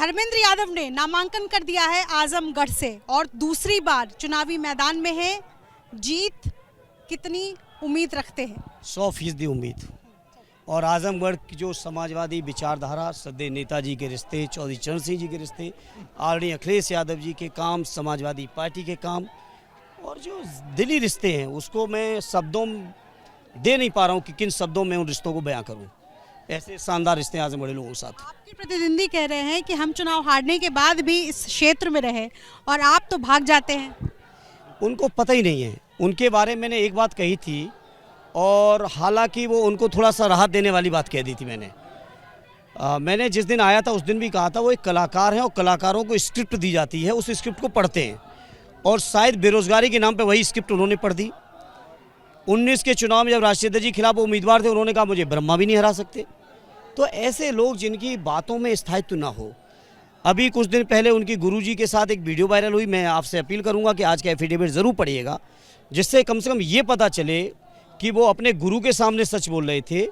धर्मेंद्र यादव ने नामांकन कर दिया है आजमगढ़ से और दूसरी बार चुनावी मैदान में है। जीत कितनी उम्मीद रखते हैं? 100% उम्मीद। और आजमगढ़ की जो समाजवादी विचारधारा, श्रद्धेय नेताजी के रिश्ते, चौधरी चरण सिंह जी के रिश्ते, आदरणीय अखिलेश यादव जी के काम, समाजवादी पार्टी के काम और जो दिली रिश्ते हैं, उसको मैं शब्दों दे नहीं पा रहा हूँ कि किन शब्दों में उन रिश्तों को बयां करूँ। ऐसे शानदार रिश्ते हैं आजमगढ़ लोगों के साथ। आपके प्रतिद्वंदी कह रहे हैं कि हम चुनाव हारने के बाद भी इस क्षेत्र में रहे और आप तो भाग जाते हैं। उनको पता ही नहीं है। उनके बारे में मैंने एक बात कही थी और हालांकि वो उनको थोड़ा सा राहत देने वाली बात कह दी थी मैंने जिस दिन आया था उस दिन भी कहा था वो एक कलाकार हैं और कलाकारों को स्क्रिप्ट दी जाती है, उस स्क्रिप्ट को पढ़ते हैं और शायद बेरोजगारी के नाम पे वही स्क्रिप्ट उन्होंने पढ़ दी। 19 के चुनाव में जब राजशेखर जी के खिलाफ वो उम्मीदवार थे, उन्होंने कहा मुझे ब्रह्मा भी नहीं हरा सकते। तो ऐसे लोग जिनकी बातों में स्थायित्व ना हो। अभी कुछ दिन पहले उनकी गुरुजी के साथ एक वीडियो वायरल हुई। मैं आपसे अपील करूंगा कि आज का एफिडेविट ज़रूर पढ़िएगा, जिससे कम से कम ये पता चले कि वो अपने गुरु के सामने सच बोल रहे थे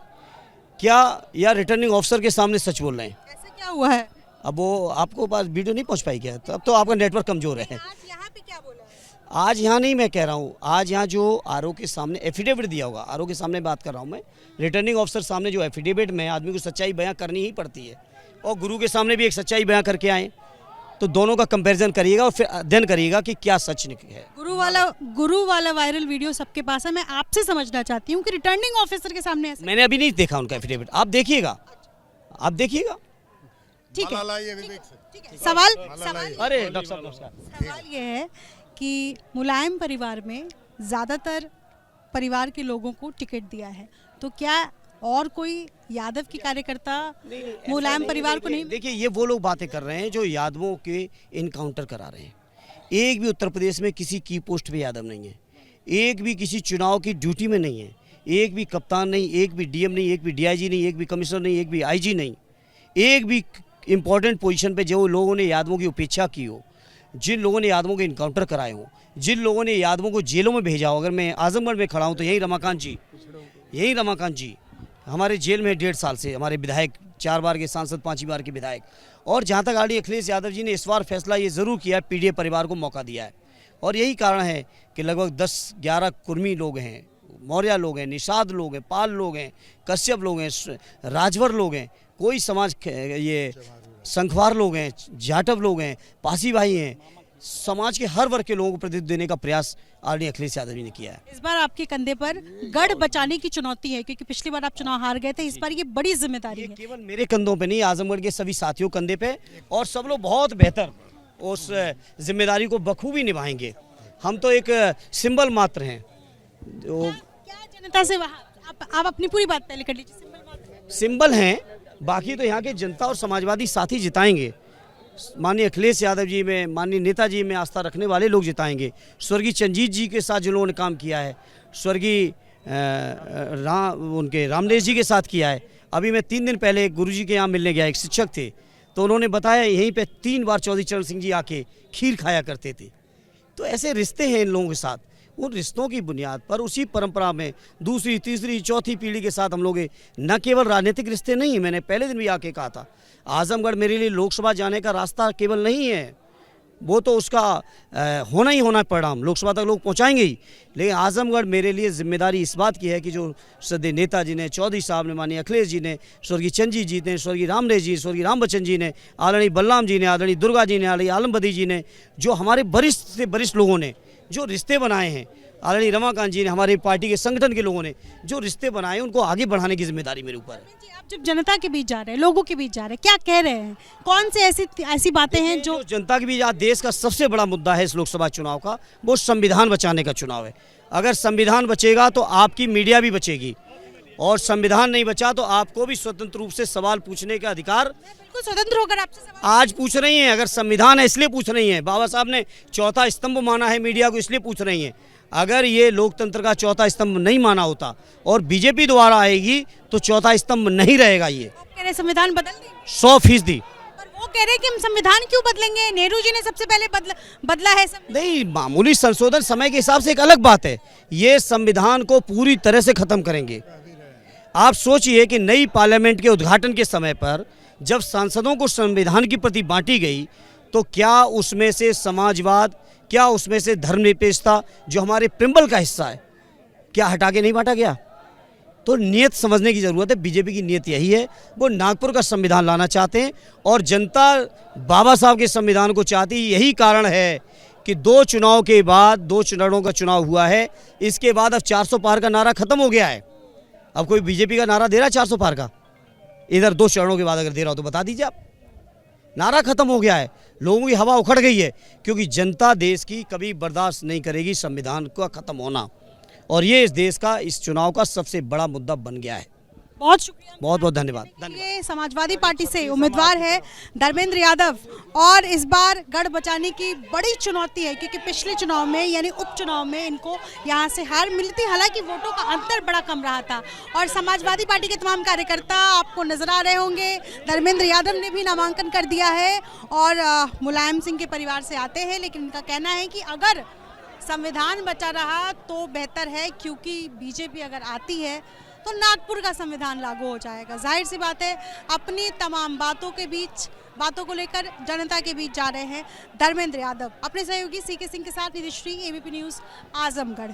क्या या रिटर्निंग ऑफिसर के सामने सच बोल रहे हैं। ऐसा क्या हुआ है? अब वो आपको पास वीडियो नहीं पहुंच पाई क्या? तो अब तो आपका नेटवर्क कमज़ोर है। आज यहाँ पे क्या बोला है? आज यहाँ नहीं, मैं कह रहा हूँ आज यहाँ जो आरओ के सामने एफिडेविट दिया होगा, आरओ के सामने बात कर रहा हूँ मैं, रिटर्निंग ऑफिसर सामने जो एफिडेविट में आदमी को सच्चाई बयां करनी ही पड़ती है और गुरु के सामने भी एक सच्चाई बयां करके आए, तो दोनों का कंपैरिजन करिएगा और फिर अध्ययन करिएगा कि क्या सच है। गुरु वाला वायरल वीडियो सबके पास है। मैं आपसे समझना चाहती हूँ कि रिटर्निंग ऑफिसर के सामने ऐसा मैंने अभी नहीं देखा उनका एफिडेविट, आप देखिएगा, आप देखिएगा। ठीक है। सवाल अरे डॉक्टर साहब नमस्कार। सवाल ये है कि मुलायम परिवार में ज़्यादातर परिवार के लोगों को टिकट दिया है, तो क्या और कोई यादव की कार्यकर्ता मुलायम परिवार को नहीं? देखिए, ये वो लोग बातें कर रहे हैं जो यादवों के इनकाउंटर करा रहे हैं। एक भी उत्तर प्रदेश में किसी की पोस्ट पे यादव नहीं है, एक भी किसी चुनाव की ड्यूटी में नहीं है, एक भी कप्तान नहीं, एक भी डीएम नहीं, एक भी डीआईजी नहीं, एक भी कमिश्नर नहीं, एक भी आईजी नहीं, एक भी इम्पोर्टेंट पोजीशन पे जो लोगों ने यादवों की उपेक्षा की हो, जिन लोगों ने यादवों के इनकाउंटर कराए हों, जिन लोगों ने यादवों को जेलों में भेजा हो। अगर मैं आजमगढ़ में खड़ा हूँ तो यही रमाकांत जी हमारे जेल में 1.5 साल से, हमारे विधायक, 4 बार के सांसद, 5वीं बार के विधायक। और जहाँ तक आदरणीय अखिलेश यादव जी ने इस बार फैसला ये ज़रूर किया है, पीडीए परिवार को मौका दिया है और यही कारण है कि लगभग 10-11 कुर्मी लोग हैं, मौर्य लोग हैं, निषाद लोग हैं, पाल लोग हैं, कश्यप लोग हैं, राजभर लोग हैं, कोई समाज, ये संखवार लोग हैं, जाटव लोग हैं, पासी भाई हैं, समाज के हर वर्ग के लोगों को प्रतिनिधित्व देने का प्रयास आदरणीय अखिलेश यादव जी ने किया है। इस बार आपके कंधे पर गढ़ बचाने की चुनौती है, क्योंकि पिछली बार आप चुनाव हार गए थे। इस बार ये बड़ी जिम्मेदारी है। केवल मेरे कंधों पे नहीं, आजमगढ़ के सभी साथियों कंधे पे, और सब लोग बहुत बेहतर उस जिम्मेदारी को बखूबी निभाएंगे। हम तो एक सिंबल मात्र हैं। क्या जनता से आप अपनी पूरी बात पहले कर लीजिए। सिंबल हैं, बाकी तो यहाँ के जनता और समाजवादी साथी जिताएंगे। माननीय अखिलेश यादव जी में, माननीय नेताजी में आस्था रखने वाले लोग जिताएंगे। स्वर्गीय चंजीत जी के साथ जिन लोगों ने काम किया है, स्वर्गीय उनके रामदेव जी के साथ किया है। अभी मैं 3 दिन पहले गुरुजी के यहाँ मिलने गया, एक शिक्षक थे, तो उन्होंने बताया यहीं पे 3 बार चौधरी चरण सिंह जी आके खीर खाया करते थे। तो ऐसे रिश्ते हैं इन लोगों के साथ। उन रिश्तों की बुनियाद पर, उसी परंपरा में दूसरी, तीसरी, चौथी पीढ़ी के साथ हम लोग न केवल राजनीतिक रिश्ते नहीं हैं। मैंने पहले दिन भी आके कहा था, आजमगढ़ मेरे लिए लोकसभा जाने का रास्ता केवल नहीं है, वो तो उसका होना ही होना परिणाम, लोकसभा तक लोग पहुंचाएंगे ही। लेकिन आजमगढ़ मेरे लिए जिम्मेदारी इस बात की है कि जो श्रद्धेय नेताजी ने, चौधरी साहब ने, माननीय अखिलेश जी ने, स्वर्गीय चंजीत जी ने, स्वर्गीय रामदेव जी, स्वर्गीय राम बच्चन जी ने, आदरणीय बलराम जी ने, आदरणीय दुर्गा जी ने, आदरणीय आलमबदी जी ने, जो हमारे वरिष्ठ से वरिष्ठ लोगों ने जो रिश्ते बनाए हैं, आदरणीय रमाकांत जी ने, हमारी पार्टी के संगठन के लोगों ने जो रिश्ते बनाए, उनको आगे बढ़ाने की जिम्मेदारी मेरे ऊपर है। आप जब जनता के बीच जा रहे हैं, लोगों के बीच जा रहे हैं, क्या कह रहे हैं? कौन से ऐसी बातें हैं जो जनता के बीच? आज देश का सबसे बड़ा मुद्दा है इस लोकसभा चुनाव का, वो संविधान बचाने का चुनाव है। अगर संविधान बचेगा तो आपकी मीडिया भी बचेगी, और संविधान नहीं बचा तो आपको भी स्वतंत्र रूप से सवाल पूछने का अधिकार, बिल्कुल स्वतंत्र होकर आपसे सवाल आज पूछ रही हैं। अगर संविधान है इसलिए पूछ रही हैं, बाबा साहब ने चौथा स्तंभ माना है मीडिया को, इसलिए पूछ रही हैं। अगर ये लोकतंत्र का चौथा स्तंभ नहीं माना होता और बीजेपी द्वारा आएगी तो चौथा स्तंभ नहीं रहेगा। ये कह रहे संविधान बदल देंगे 100%। वो कह रहे हैं कि हम संविधान क्यों बदलेंगे, नेहरू जी ने सबसे पहले बदला है। नहीं, मामूली संशोधन समय के हिसाब से एक अलग बात है, ये संविधान को पूरी तरह से खत्म करेंगे। आप सोचिए कि नई पार्लियामेंट के उद्घाटन के समय पर जब सांसदों को संविधान की प्रति बांटी गई तो क्या उसमें से समाजवाद, क्या उसमें से धर्मनिरपेक्षता जो हमारे प्रियम्बल का हिस्सा है, क्या हटा के नहीं बांटा गया? तो नियत समझने की ज़रूरत है। बीजेपी की नियत यही है, वो नागपुर का संविधान लाना चाहते हैं और जनता बाबा साहब के संविधान को चाहती है। यही कारण है कि 2 चुनाव के बाद 2 चरणों का चुनाव हुआ है, इसके बाद अब 400 पार का नारा खत्म हो गया है। अब कोई बीजेपी का नारा दे रहा है 400 पार का? इधर 2 चरणों के बाद अगर दे रहा हो तो बता दीजिए आप। नारा खत्म हो गया है, लोगों की हवा उखड़ गई है, क्योंकि जनता देश की कभी बर्दाश्त नहीं करेगी संविधान का खत्म होना, और ये इस देश का, इस चुनाव का सबसे बड़ा मुद्दा बन गया है। बहुत शुक्रिया, बहुत बहुत धन्यवाद। ये समाजवादी पार्टी से उम्मीदवार है धर्मेंद्र यादव, और इस बार गढ़ बचाने की बड़ी चुनौती है, क्योंकि पिछले चुनाव में यानी उपचुनाव में इनको यहाँ से हार मिली थी, हालांकि वोटों का अंतर बड़ा कम रहा था। और समाजवादी पार्टी के तमाम कार्यकर्ता आपको नजर आ रहे होंगे। धर्मेंद्र यादव ने भी नामांकन कर दिया है और मुलायम सिंह के परिवार से आते हैं, लेकिन इनका कहना है कि अगर संविधान बचा रहा तो बेहतर है, क्योंकि बीजेपी अगर आती है तो नागपुर का संविधान लागू हो जाएगा। जाहिर सी बात है, अपनी तमाम बातों को लेकर जनता के बीच जा रहे हैं धर्मेंद्र यादव। अपने सहयोगी सीके सिंह के साथ निधि श्री, एबीपी न्यूज़, आजमगढ़।